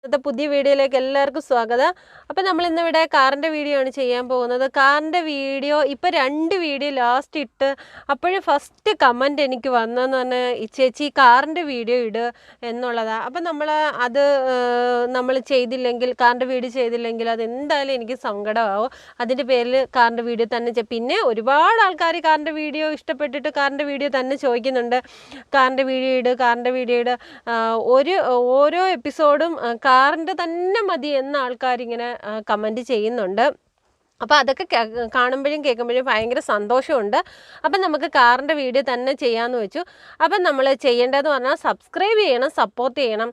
ഇന്നത്തെ പുതിയ വീഡിയോയിലേക്ക് എല്ലാവർക്കും സ്വാഗതം. അപ്പോൾ നമ്മൾ ഇന്നിവിടെ കാറിൻ്റെ വീഡിയോ ആണ് ചെയ്യാൻ പോകുന്നത്. കാറിൻ്റെ വീഡിയോ ഇപ്പോൾ 2 വീഡിയോ ലാസ്റ്റ് ഇട്ട് അപ്പോഴും ഫസ്റ്റ് കമൻറ്റ് എനിക്ക് വന്നതെന്ന് പറഞ്ഞാൽ ഈ ചേച്ചി കാറിൻ്റെ വീഡിയോ ഇട് എന്നുള്ളതാണ്. അപ്പം നമ്മൾ ചെയ്തില്ലെങ്കിൽ കാറിൻ്റെ വീഡിയോ ചെയ്തില്ലെങ്കിൽ അത് എന്തായാലും എനിക്ക് സങ്കടമാവും. അതിൻ്റെ പേരിൽ കാറിൻ്റെ വീഡിയോ തന്നെ പിന്നെ ഒരുപാട് ആൾക്കാർ കാറിൻ്റെ വീഡിയോ ഇഷ്ടപ്പെട്ടിട്ട് കാറിൻ്റെ വീഡിയോ തന്നെ ചോദിക്കുന്നുണ്ട്. കാറിൻ്റെ വീഡിയോ ഇട് ഓരോ എപ്പിസോഡും കാറിൻ്റെ തന്നെ മതി എന്ന ആൾക്കാരിങ്ങനെ കമൻറ്റ് ചെയ്യുന്നുണ്ട്. അപ്പോൾ അതൊക്കെ കാണുമ്പോഴും കേൾക്കുമ്പോഴും ഭയങ്കര സന്തോഷമുണ്ട്. അപ്പം നമുക്ക് കാറിൻ്റെ വീഡിയോ തന്നെ ചെയ്യാമെന്ന് വെച്ചു. അപ്പം നമ്മൾ ചെയ്യേണ്ടതെന്ന് പറഞ്ഞാൽ സബ്സ്ക്രൈബ് ചെയ്യണം, സപ്പോർട്ട് ചെയ്യണം,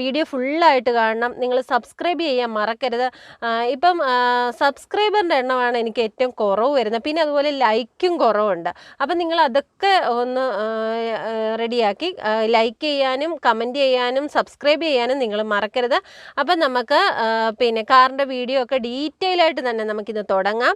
വീഡിയോ ഫുള്ളായിട്ട് കാണണം. നിങ്ങൾ സബ്സ്ക്രൈബ് ചെയ്യാൻ മറക്കരുത്. ഇപ്പം സബ്സ്ക്രൈബറിൻ്റെ എണ്ണമാണ് എനിക്ക് ഏറ്റവും കുറവ് വരുന്നത്. പിന്നെ അതുപോലെ ലൈക്കും കുറവുണ്ട്. അപ്പം നിങ്ങൾ അതൊക്കെ ഒന്ന് റെഡിയാക്കി ലൈക്ക് ചെയ്യാനും കമൻറ്റ് ചെയ്യാനും സബ്സ്ക്രൈബ് ചെയ്യാനും നിങ്ങൾ മറക്കരുത്. അപ്പം നമുക്ക് പിന്നെ കാറിൻ്റെ വീഡിയോ ഒക്കെ ഡീറ്റെയിൽ ആയിട്ട് തന്നെ നമുക്കിത് തുടങ്ങാം.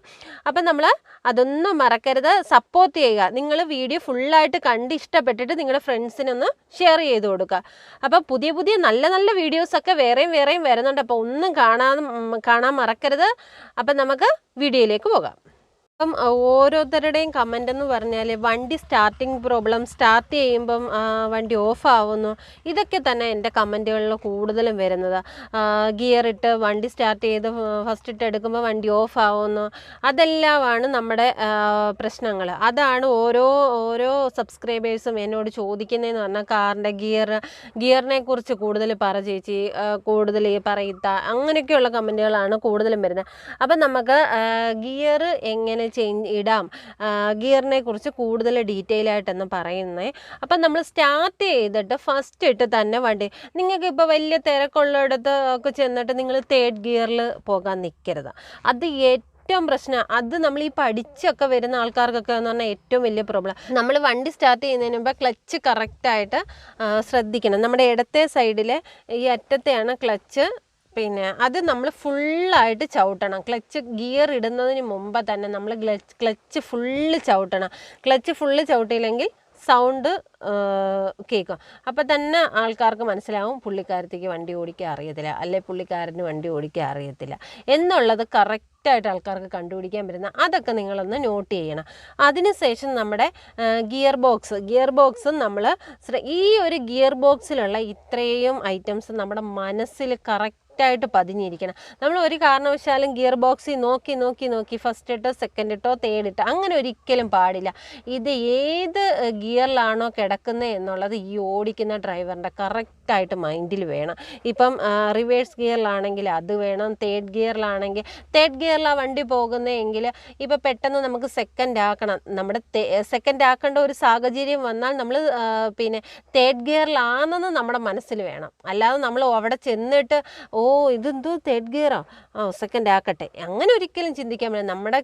അപ്പം നമ്മൾ അതൊന്നും മറക്കരുത്, സപ്പോർട്ട് ചെയ്യുക. നിങ്ങൾ വീഡിയോ ഫുള്ളായിട്ട് കണ്ട് ഇഷ്ടപ്പെട്ടിട്ട് നിങ്ങളുടെ ഫ്രണ്ട്സിനൊന്ന് ഷെയർ ചെയ്ത് കൊടുക്കുക. അപ്പം പുതിയ നല്ല വീഡിയോസൊക്കെ വേറെയും വരുന്നുണ്ട്. അപ്പോൾ ഒന്നും കാണാൻ മറക്കരുത്. അപ്പം നമുക്ക് വീഡിയോയിലേക്ക് പോകാം. അപ്പം ഓരോരുത്തരുടെയും കമൻ്റ് എന്ന് പറഞ്ഞാൽ വണ്ടി സ്റ്റാർട്ടിങ് പ്രോബ്ലം, സ്റ്റാർട്ട് ചെയ്യുമ്പം വണ്ടി ഓഫ് ആവുന്നു, ഇതൊക്കെ തന്നെ എൻ്റെ കമൻറ്റുകളിൽ കൂടുതലും വരുന്നത്. ഗിയർ ഇട്ട് വണ്ടി സ്റ്റാർട്ട് ചെയ്ത് ഫസ്റ്റ് ഇട്ട് എടുക്കുമ്പോൾ വണ്ടി ഓഫ് ആവുന്നു, അതെല്ലാമാണ് നമ്മുടെ പ്രശ്നങ്ങൾ. അതാണ് ഓരോ സബ്സ്ക്രൈബേഴ്സും എന്നോട് ചോദിക്കുന്നതെന്ന് പറഞ്ഞാൽ കാറിൻ്റെ ഗിയറിനെ കുറിച്ച് കൂടുതൽ പറ ചേച്ചി, കൂടുതൽ പറയിത്ത, അങ്ങനെയൊക്കെയുള്ള കമൻറ്റുകളാണ് കൂടുതലും വരുന്നത്. അപ്പം നമുക്ക് ഗിയർ എങ്ങനെ ഇടാം, ഗിയറിനെ കുറിച്ച് കൂടുതൽ ഡീറ്റെയിൽ ആയിട്ടൊന്ന് പറയുന്നത്. അപ്പം നമ്മൾ സ്റ്റാർട്ട് ചെയ്തിട്ട് ഫസ്റ്റ് ഇട്ട് തന്നെ വണ്ടി, നിങ്ങൾക്ക് ഇപ്പോൾ വലിയ തിരക്കുള്ളിടത്ത് ഒക്കെ ചെന്നിട്ട് നിങ്ങൾ 3rd ഗിയറിൽ പോകാൻ നിൽക്കരുത്. അത് ഏറ്റവും പ്രശ്നം. അത് നമ്മൾ ഈ പഠിച്ചൊക്കെ വരുന്ന ആൾക്കാർക്കൊക്കെ എന്ന് പറഞ്ഞാൽ ഏറ്റവും വലിയ പ്രോബ്ലം. നമ്മൾ വണ്ടി സ്റ്റാർട്ട് ചെയ്യുന്നതിന് മുമ്പ് ക്ലച്ച് കറക്റ്റായിട്ട് ശ്രദ്ധിക്കണം. നമ്മുടെ ഇടത്തെ സൈഡിലെ ഈ അറ്റത്തെയാണ് ക്ലച്ച്. പിന്നെ അത് നമ്മൾ ഫുള്ളായിട്ട് ചവിട്ടണം. ക്ലച്ച് ഗിയർ ഇടുന്നതിന് മുമ്പ് തന്നെ നമ്മൾ ക്ലച്ച് ഫുള്ള് ചവിട്ടണം. ക്ലച്ച് ഫുള്ള് ചവിട്ടിയില്ലെങ്കിൽ സൗണ്ട് കേൾക്കും. അപ്പം തന്നെ ആൾക്കാർക്ക് മനസ്സിലാവും പുള്ളിക്കാരത്തേക്ക് വണ്ടി ഓടിക്കാൻ അറിയത്തില്ല, അല്ലെ പുള്ളിക്കാരന് വണ്ടി ഓടിക്കാൻ അറിയത്തില്ല എന്നുള്ളത് കറക്റ്റായിട്ട് ആൾക്കാർക്ക് കണ്ടുപിടിക്കാൻ പറ്റുന്ന. അതൊക്കെ നിങ്ങളൊന്ന് നോട്ട് ചെയ്യണം. അതിനുശേഷം നമ്മുടെ ഗിയർ ബോക്സും നമ്മൾ ഈ ഒരു ഗിയർ ബോക്സിലുള്ള ഇത്രയും ഐറ്റംസ് നമ്മുടെ മനസ്സിൽ കറക്റ്റായിട്ട് പതിഞ്ഞിരിക്കണം. നമ്മൾ ഒരു കാരണവശാലും ഗിയർ ബോക്സിൽ നോക്കി ഫസ്റ്റ് ഇട്ടോ സെക്കൻഡ് ഇട്ടോ തേർഡ് ഇട്ടോ അങ്ങനെ ഒരിക്കലും പാടില്ല. ഇത് ഏത് ഗിയറിലാണോ കിടക്കുന്നത് എന്നുള്ളത് ഈ ഓടിക്കുന്ന ഡ്രൈവറിൻ്റെ കറക്റ്റായിട്ട് മൈൻഡിൽ വേണം. ഇപ്പം റിവേഴ്സ് ഗിയറിലാണെങ്കിൽ അത് വേണം, തേർഡ് ഗിയറിലാണ് വണ്ടി പോകുന്നതെങ്കിൽ ഇപ്പം പെട്ടെന്ന് നമുക്ക് സെക്കൻഡ് ആക്കണം. നമ്മുടെ സെക്കൻഡ് ആക്കേണ്ട ഒരു സാഹചര്യം വന്നാൽ നമ്മൾ പിന്നെ തേർഡ് ഗിയറിലാണെന്ന് നമ്മുടെ മനസ്സിൽ വേണം. അല്ലാതെ നമ്മൾ അവിടെ ചെന്നിട്ട് ഇതെന്തോ 3rd ഗിയറോ, സെക്കൻഡ് ആക്കട്ടെ, അങ്ങനെ ഒരിക്കലും ചിന്തിക്കാൻ പറ്റില്ല. നമ്മുടെ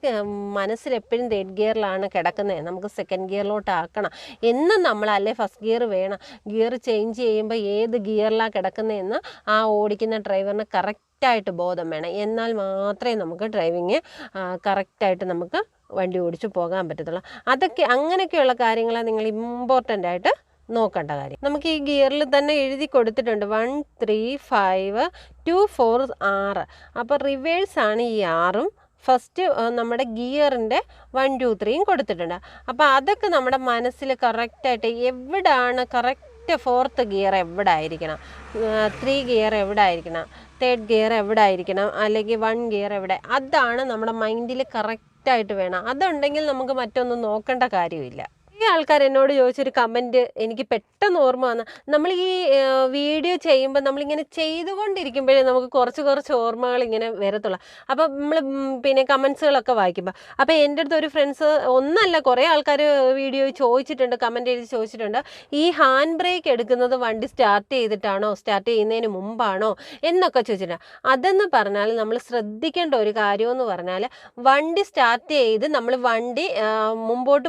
മനസ്സിൽ എപ്പോഴും 3rd ഗിയറിലാണ് കിടക്കുന്നത്, നമുക്ക് സെക്കൻഡ് ഗിയറിലോട്ട് ആക്കണം എന്ന് നമ്മൾ, അല്ലെ ഫസ്റ്റ് ഗിയർ വേണം. ഗിയർ ചേഞ്ച് ചെയ്യുമ്പോൾ ഏത് ഗിയറിലാണ് കിടക്കുന്നതെന്ന് ആ ഓടിക്കുന്ന ഡ്രൈവറിന് കറക്റ്റായിട്ട് ബോധം വേണം. എന്നാൽ മാത്രമേ നമുക്ക് ഡ്രൈവിങ് കറക്റ്റായിട്ട് നമുക്ക് വണ്ടി ഓടിച്ച് പോകാൻ പറ്റത്തുള്ളൂ. അങ്ങനെയൊക്കെയുള്ള കാര്യങ്ങളാണ് നിങ്ങൾ ഇമ്പോർട്ടൻ്റ് ആയിട്ട് നോക്കേണ്ട കാര്യം. നമുക്ക് ഈ ഗിയറിൽ തന്നെ എഴുതി കൊടുത്തിട്ടുണ്ട് 1 3 5 2 4 6. അപ്പോൾ റിവേഴ്സാണ് ഈ 6ഉം. ഫസ്റ്റ് നമ്മുടെ ഗിയറിൻ്റെ 1 2 3 കൊടുത്തിട്ടുണ്ട്. അപ്പോൾ അതൊക്കെ നമ്മുടെ മനസ്സിൽ കറക്റ്റായിട്ട് എവിടാണ് കറക്റ്റ് 4th ഗിയർ എവിടെ ആയിരിക്കണം, 3 ഗിയർ എവിടെ ആയിരിക്കണം, 3rd ഗിയർ എവിടെ ആയിരിക്കണം, അല്ലെങ്കിൽ 1 ഗിയർ എവിടെ, അതാണ് നമ്മുടെ മൈൻഡിൽ കറക്റ്റായിട്ട് വേണം. അതുണ്ടെങ്കിൽ നമുക്ക് മറ്റൊന്നും നോക്കേണ്ട കാര്യമില്ല. ഈ ആൾക്കാർ എന്നോട് ചോദിച്ചൊരു കമൻറ്റ് എനിക്ക് പെട്ടെന്ന് ഓർമ്മ വന്ന, നമ്മൾ ഈ വീഡിയോ ചെയ്യുമ്പോൾ നമ്മളിങ്ങനെ ചെയ്തുകൊണ്ടിരിക്കുമ്പോഴേ നമുക്ക് കുറച്ച് ഓർമ്മകൾ ഇങ്ങനെ വരത്തുള്ളൂ. അപ്പം നമ്മൾ പിന്നെ കമൻസുകളൊക്കെ വായിക്കുമ്പോൾ, അപ്പോൾ എൻ്റെ അടുത്ത് ഒരു ഫ്രണ്ട്സ്, ഒന്നല്ല കുറേ ആൾക്കാർ വീഡിയോ ചോദിച്ചിട്ടുണ്ട്, കമൻറ്റ് എഴുതി ചോദിച്ചിട്ടുണ്ട്, ഈ ഹാൻഡ് ബ്രേക്ക് എടുക്കുന്നത് വണ്ടി സ്റ്റാർട്ട് ചെയ്തിട്ടാണോ, സ്റ്റാർട്ട് ചെയ്യുന്നതിന് മുമ്പാണോ എന്നൊക്കെ ചോദിച്ചിട്ടുണ്ട്. അതെന്ന് പറഞ്ഞാൽ നമ്മൾ ശ്രദ്ധിക്കേണ്ട ഒരു കാര്യമെന്ന് പറഞ്ഞാൽ, വണ്ടി സ്റ്റാർട്ട് ചെയ്ത് നമ്മൾ വണ്ടി മുമ്പോട്ട്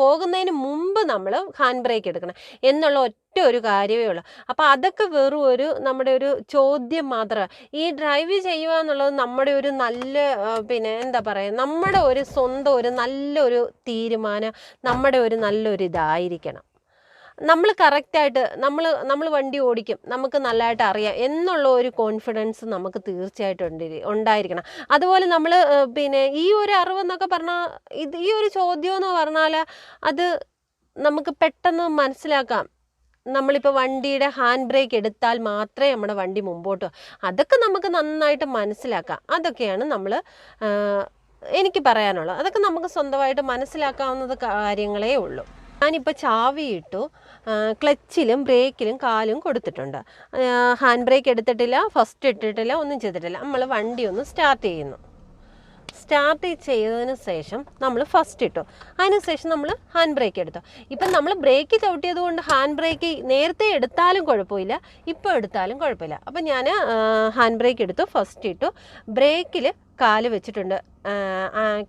പോകുന്നതിന് മുമ്പ് നമ്മൾ ഹാൻഡ് ബ്രേക്ക് എടുക്കണം എന്നുള്ള ഒറ്റ ഒരു കാര്യമേ ഉള്ളൂ. അപ്പോൾ അതൊക്കെ വെറും നമ്മുടെ ഒരു ചോദ്യം മാത്രമാണ്. ഈ ഡ്രൈവ് ചെയ്യുക എന്നുള്ളത് നമ്മുടെ ഒരു നല്ല പിന്നെ എന്താ പറയുക, നമ്മുടെ ഒരു സ്വന്തം ഒരു നല്ലൊരു തീരുമാനം, നമ്മുടെ ഒരു നല്ലൊരു ഇതായിരിക്കണം. നമ്മൾ കറക്റ്റായിട്ട് നമ്മൾ വണ്ടി ഓടിക്കും, നമുക്ക് നല്ലതായിട്ട് അറിയാം എന്നുള്ള ഒരു കോൺഫിഡൻസ് നമുക്ക് തീർച്ചയായിട്ടും ഉണ്ടായിരിക്കണം. അതുപോലെ നമ്മൾ പിന്നെ ഈ ഒരു അറിവെന്നൊക്കെ പറഞ്ഞാൽ ഈ ഒരു ചോദ്യം എന്ന് പറഞ്ഞാൽ അത് നമുക്ക് പെട്ടെന്ന് മനസ്സിലാക്കാം. നമ്മളിപ്പോൾ വണ്ടിയുടെ ഹാൻഡ് ബ്രേക്ക് എടുത്താൽ മാത്രമേ നമ്മുടെ വണ്ടി മുമ്പോട്ട്, അതൊക്കെ നമുക്ക് നന്നായിട്ട് മനസ്സിലാക്കാം. അതൊക്കെയാണ് എനിക്ക് പറയാനുള്ളത്. അതൊക്കെ നമുക്ക് സ്വന്തമായിട്ട് മനസ്സിലാക്കാവുന്നത് കാര്യങ്ങളേ ഉള്ളൂ. ഞാനിപ്പോൾ ചാവി ഇട്ടു, ക്ലച്ചിലും ബ്രേക്കിലും കാലും കൊടുത്തിട്ടുണ്ട്. ഹാൻഡ് ബ്രേക്ക് എടുത്തിട്ടില്ല, ഫസ്റ്റ് ഇട്ടിട്ടില്ല, ഒന്നും ചെയ്തിട്ടില്ല. നമ്മൾ വണ്ടി ഒന്ന് സ്റ്റാർട്ട് ചെയ്യുന്നു. സ്റ്റാർട്ട് ചെയ്തതിന് ശേഷം നമ്മൾ ഫസ്റ്റ് ഇട്ടു, അതിന് ശേഷം നമ്മൾ ഹാൻഡ് ബ്രേക്ക് എടുത്തു. ഇപ്പം നമ്മൾ ബ്രേക്ക് ചവിട്ടിയത് കൊണ്ട് ഹാൻഡ് ബ്രേക്ക് നേരത്തെ എടുത്താലും കുഴപ്പമില്ല, ഇപ്പോൾ എടുത്താലും കുഴപ്പമില്ല. അപ്പം ഞാൻ ഹാൻഡ് ബ്രേക്ക് എടുത്തു, ഫസ്റ്റ് ഇട്ടു, ബ്രേക്കിൽ കാല് വെച്ചിട്ടുണ്ട്,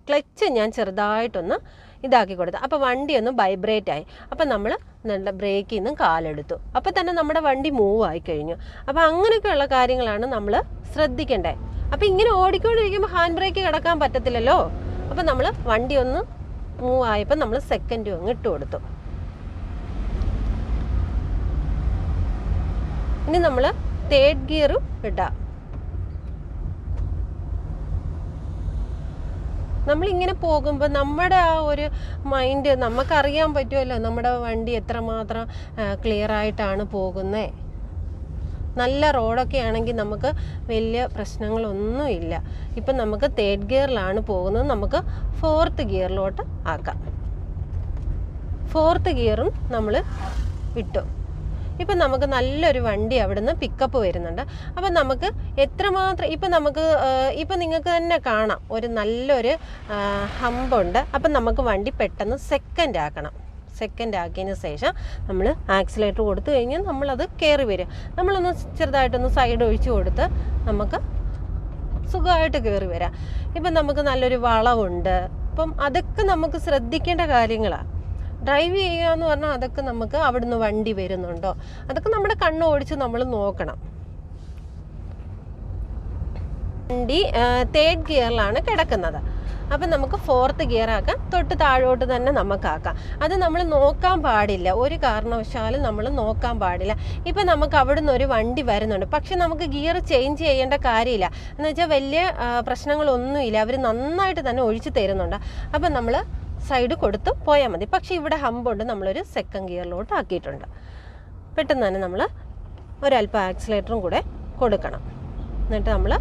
ക്ലച്ച് ഞാൻ ചെറുതായിട്ടൊന്ന് ഇതാക്കി കൊടുത്തു. അപ്പോൾ വണ്ടി ഒന്ന് വൈബ്രേറ്റ് ആയി. അപ്പം നമ്മൾ നല്ല ബ്രേക്കിൽ നിന്നും കാലെടുത്തു, അപ്പോൾ തന്നെ നമ്മുടെ വണ്ടി മൂവ് ആയി കഴിഞ്ഞു. അപ്പോൾ അങ്ങനെയൊക്കെയുള്ള കാര്യങ്ങളാണ് നമ്മൾ ശ്രദ്ധിക്കേണ്ടത്. അപ്പോൾ ഇങ്ങനെ ഓടിക്കൊണ്ടിരിക്കുമ്പോൾ ഹാൻഡ് ബ്രേക്ക് കിടക്കാൻ പറ്റത്തില്ലല്ലോ. അപ്പോൾ നമ്മൾ വണ്ടി ഒന്ന് മൂവ് ആയപ്പോൾ നമ്മൾ സെക്കൻഡും അങ്ങ് ഇട്ട് കൊടുത്തു. ഇനി നമ്മൾ തേർഡ് ഗിയറും ഇടാം. നമ്മളിങ്ങനെ പോകുമ്പോൾ നമ്മുടെ ആ ഒരു മൈൻഡ് നമുക്കറിയാൻ പറ്റുമല്ലോ നമ്മുടെ വണ്ടി എത്രമാത്രം ക്ലിയർ ആയിട്ടാണ് പോകുന്നത്. നല്ല റോഡൊക്കെ ആണെങ്കിൽ നമുക്ക് വലിയ പ്രശ്നങ്ങളൊന്നുമില്ല. ഇപ്പം നമുക്ക് തേർഡ് ഗിയറിലാണ് പോകുന്നത്, നമുക്ക് ഫോർത്ത് ഗിയറിലോട്ട് ആക്കാം. ഫോർത്ത് ഗിയറും നമ്മൾ ഇട്ടു. ഇപ്പം നമുക്ക് നല്ലൊരു വണ്ടി അവിടെ നിന്ന് പിക്കപ്പ് വരുന്നുണ്ട്. അപ്പം നമുക്ക് എത്രമാത്രം ഇപ്പം നിങ്ങൾക്ക് തന്നെ കാണാം ഒരു നല്ലൊരു ഹമ്പുണ്ട്. അപ്പം നമുക്ക് വണ്ടി പെട്ടെന്ന് സെക്കൻഡ് ആക്കണം. സെക്കൻഡ് ആക്കിയതിന് ശേഷം നമ്മൾ ആക്സിലേറ്റർ കൊടുത്തു കഴിഞ്ഞാൽ നമ്മളത് കയറി വരും. നമ്മളൊന്ന് ചെറുതായിട്ടൊന്ന് സൈഡ് ഒഴിച്ചു കൊടുത്ത് നമുക്ക് സുഖമായിട്ട് കയറി വരാം. ഇപ്പം നമുക്ക് നല്ലൊരു വളവുണ്ട്. അപ്പം അതൊക്കെ നമുക്ക് ശ്രദ്ധിക്കേണ്ട കാര്യങ്ങളാണ്. ഡ്രൈവ് ചെയ്യുക എന്ന് പറഞ്ഞാൽ അതൊക്കെ നമുക്ക് അവിടുന്ന് വണ്ടി വരുന്നുണ്ടോ, അതൊക്കെ നമ്മുടെ കണ്ണ് ഓടിച്ച് നമ്മൾ നോക്കണം. വണ്ടി തേർഡ് ഗിയറിലാണ് കിടക്കുന്നത്. അപ്പം നമുക്ക് ഫോർത്ത് ഗിയർ ആക്കാം, തൊട്ട് താഴോട്ട് തന്നെ നമുക്കാക്കാം. അത് നമ്മൾ നോക്കാൻ പാടില്ല, ഒരു കാരണവശാലും നമ്മൾ നോക്കാൻ പാടില്ല. ഇപ്പം നമുക്ക് അവിടുന്ന് ഒരു വണ്ടി വരുന്നുണ്ട്, പക്ഷെ നമുക്ക് ഗിയർ ചേഞ്ച് ചെയ്യേണ്ട കാര്യമില്ല. എന്ന് വെച്ചാൽ വലിയ പ്രശ്നങ്ങളൊന്നുമില്ല, അവർ നന്നായിട്ട് തന്നെ ഒഴിച്ചു തരുന്നുണ്ട്. അപ്പം നമ്മൾ സൈഡ് കൊടുത്ത് പോയാൽ മതി. പക്ഷേ ഇവിടെ ഹമ്പുണ്ട്, നമ്മളൊരു സെക്കൻഡ് ഗിയറിലോട്ട് ആക്കിയിട്ടുണ്ട്. പെട്ടെന്ന് തന്നെ നമ്മൾ ഒരല്പം ആക്സിലേറ്ററും കൂടെ കൊടുക്കണം. എന്നിട്ട് നമ്മൾ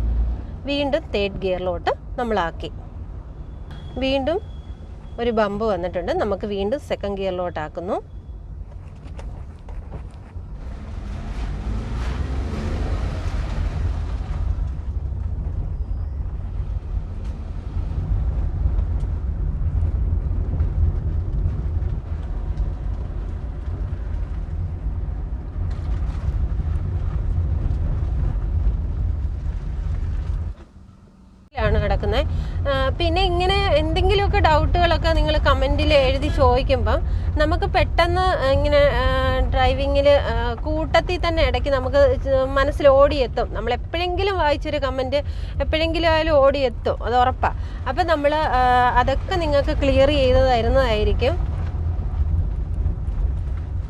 വീണ്ടും തേർഡ് ഗിയറിലോട്ട് നമ്മളാക്കി. വീണ്ടും ഒരു ബമ്പ് വന്നിട്ടുണ്ട്, നമുക്ക് വീണ്ടും സെക്കൻഡ് ഗിയറിലോട്ടാക്കുന്നു. കിടക്കുന്നത്. പിന്നെ ഇങ്ങനെ എന്തെങ്കിലുമൊക്കെ ഡൗട്ടുകളൊക്കെ നിങ്ങൾ കമൻറ്റിൽ എഴുതി ചോദിക്കുമ്പം നമുക്ക് പെട്ടെന്ന് ഇങ്ങനെ ഡ്രൈവിങ്ങിൽ കൂട്ടത്തിൽ തന്നെ ഇടയ്ക്ക് നമുക്ക് മനസ്സിൽ ഓടിയെത്തും. നമ്മൾ എപ്പോഴെങ്കിലും വായിച്ചൊരു കമൻറ്റ് എപ്പോഴെങ്കിലും ആയാലും ഓടിയെത്തും, അത് ഉറപ്പാണ്. അപ്പം നമ്മൾ അതൊക്കെ നിങ്ങൾക്ക് ക്ലിയർ ചെയ്ത് തരുന്നതായിരിക്കും.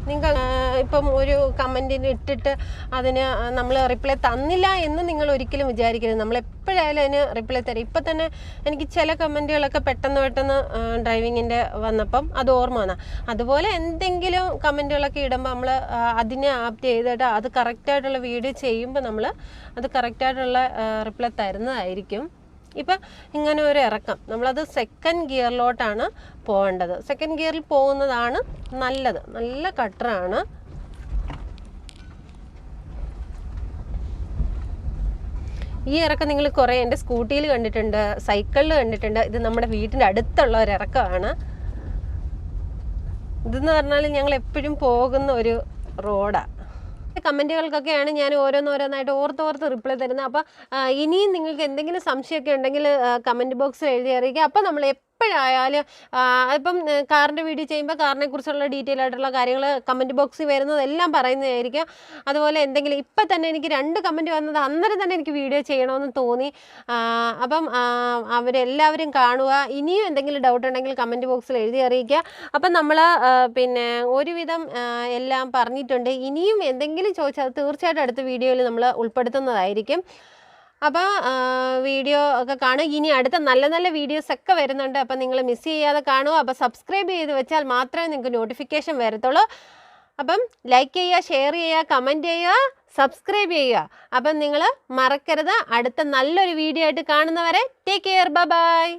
നിങ്ങൾ ഇപ്പം ഒരു കമൻറ്റിന് ഇട്ടിട്ട് അതിന് നമ്മൾ റിപ്ലൈ തന്നില്ല എന്ന് നിങ്ങൾ ഒരിക്കലും വിചാരിക്കരുത്. നമ്മൾ എപ്പോഴായാലും അതിന് റിപ്ലൈ തരും. ഇപ്പം തന്നെ എനിക്ക് ചില കമൻറ്റുകളൊക്കെ പെട്ടെന്ന് ഡ്രൈവിങ്ങിൻ്റെ വന്നപ്പം അത് ഓർമ്മ വന്നാൽ, അതുപോലെ എന്തെങ്കിലും കമൻറ്റുകളൊക്കെ ഇടുമ്പോൾ നമ്മൾ അതിനെ ആപ്റ്റ് ചെയ്തിട്ട് അത് കറക്റ്റായിട്ടുള്ള വീഡിയോ ചെയ്യുമ്പോൾ നമ്മൾ അത് കറക്റ്റായിട്ടുള്ള റിപ്ലൈ തരുന്നതായിരിക്കും. ഇപ്പം ഇങ്ങനെ ഒരു ഇറക്കം, നമ്മളത് സെക്കൻഡ് ഗിയറിലോട്ടാണ് പോകേണ്ടത്. സെക്കൻഡ് ഗിയറിൽ പോകുന്നതാണ് നല്ലത്, നല്ല കട്ടറാണ്. ഈ ഇറക്കം നിങ്ങൾ കുറേ എൻ്റെ സ്കൂട്ടിയിൽ കണ്ടിട്ടുണ്ട്, സൈക്കിളിൽ കണ്ടിട്ടുണ്ട്. ഇത് നമ്മുടെ വീട്ടിൻ്റെ അടുത്തുള്ള ഒരു ഇറക്കമാണ്. ഇതെന്ന് പറഞ്ഞാൽ ഞങ്ങൾ എപ്പോഴും പോകുന്ന ഒരു റോഡാണ്. കമൻറ്റുകൾക്കൊക്കെയാണ് ഞാൻ ഓരോന്നായിട്ട് ഓർത്ത് റിപ്ലൈ തരുന്നത്. അപ്പോൾ ഇനിയും നിങ്ങൾക്ക് എന്തെങ്കിലും സംശയമൊക്കെ ഉണ്ടെങ്കിൽ കമൻറ്റ് ബോക്സിൽ എഴുതി അറിയിക്കുക. അപ്പോൾ നമ്മൾ എപ്പോഴായാലും ഇപ്പം കാറിൻ്റെ വീഡിയോ ചെയ്യുമ്പോൾ കാറിനെ കുറിച്ചുള്ള ഡീറ്റെയിൽ ആയിട്ടുള്ള കാര്യങ്ങൾ കമൻറ്റ് ബോക്സിൽ വരുന്നതെല്ലാം പറയുന്നതായിരിക്കും. അതുപോലെ എന്തെങ്കിലും ഇപ്പം തന്നെ എനിക്ക് 2 കമൻറ്റ് വന്നത് അന്നേരം തന്നെ എനിക്ക് വീഡിയോ ചെയ്യണമെന്ന് തോന്നി. അപ്പം അവരെല്ലാവരും കാണുക. ഇനിയും എന്തെങ്കിലും ഡൗട്ട് ഉണ്ടെങ്കിൽ കമൻറ്റ് ബോക്സിൽ എഴുതി അറിയിക്കുക. അപ്പം നമ്മൾ പിന്നെ ഒരുവിധം എല്ലാം പറഞ്ഞിട്ടുണ്ട്. ഇനിയും എന്തെങ്കിലും ചോദിച്ചാൽ അത് തീർച്ചയായിട്ടും അടുത്ത വീഡിയോയിൽ നമ്മൾ ഉൾപ്പെടുത്തുന്നതായിരിക്കും. അപ്പോൾ വീഡിയോ ഒക്കെ കാണുക. ഇനി അടുത്ത നല്ല നല്ല വീഡിയോസൊക്കെ വരുന്നുണ്ട്. അപ്പം നിങ്ങൾ മിസ് ചെയ്യാതെ കാണുക. അപ്പോൾ സബ്സ്ക്രൈബ് ചെയ്ത് വെച്ചാൽ മാത്രമേ നിങ്ങൾക്ക് നോട്ടിഫിക്കേഷൻ വരത്തുള്ളൂ. അപ്പം ലൈക്ക് ചെയ്യുക, ഷെയർ ചെയ്യുക, കമൻറ്റ് ചെയ്യുക, സബ്സ്ക്രൈബ് ചെയ്യുക. അപ്പം നിങ്ങൾ മറക്കരുത്. അടുത്ത നല്ലൊരു വീഡിയോ ആയിട്ട് കാണുന്നവരെ ടേക്ക് കെയർ. ബൈ.